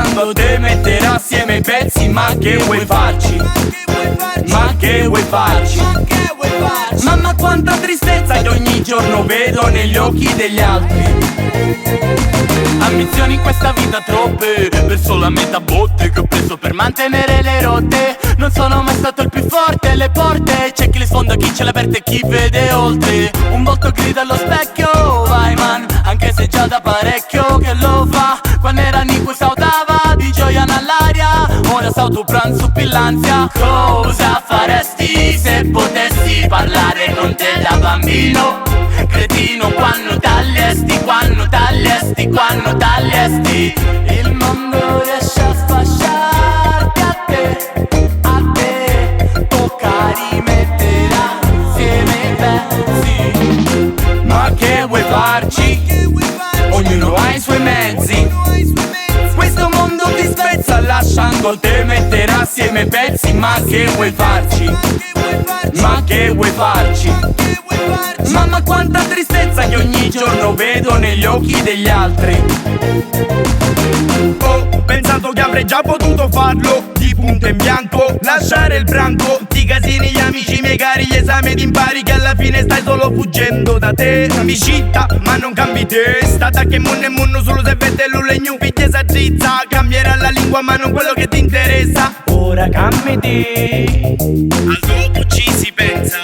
lasciando te mettere assieme i pezzi. Ma che vuoi farci? Ma che vuoi farci? Mamma quanta tristezza che ogni giorno vedo negli occhi degli altri. Ambizioni in questa vita troppe, per solamente botte che ho preso per mantenere le rotte. Non sono mai stato il più forte, le porte c'è chi le sfonda, chi ce le aperte e chi vede oltre. Un volto grida allo specchio, vai man, anche se già da parecchio che lo fa. Quando era Nico sautava di gioia nell'aria, ora sauto pranzo più l'ansia. Cosa faresti se potessi parlare con te da bambino? Cretino, quando tagliesti, quando tagliesti, quando tagliesti. Il mondo riesce a sfasciarti a te, tocca rimettere insieme i pezzi. Ma che vuoi farci? Ognuno ha i suoi mezzi. Questo mondo ti spezza lasciando te mettere assieme i pezzi. Ma che vuoi farci? Ma che vuoi farci? Mamma quanta tristezza che ogni giorno vedo negli occhi degli altri. Ho pensato che avrei già potuto farlo di punto in bianco, lasciare il branco di casini, gli amici miei cari, gli esami ed impari che alla fine stai solo fuggendo da te. Mi citta ma non cambi testa, da che munno e munno solo se vede l'ulegno picchia s'aggizza. Cambierà la lingua ma non quello che ti interessa. Ora cambi te, al dopo ci si pensa.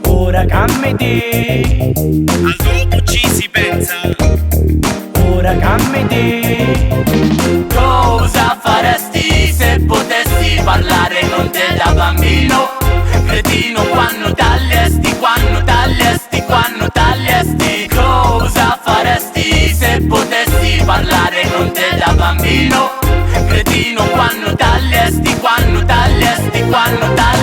Ora cambi te, al dopo ci si pensa. Ora cambi te. Cosa faresti se potessi parlare con te da bambino? Cretino, quando tagliesti, quando tagliesti, quando tagliesti. Cosa faresti se potessi parlare con te da bambino? Cretino, quando tagliesti, quando tagliesti, quando tagliesti.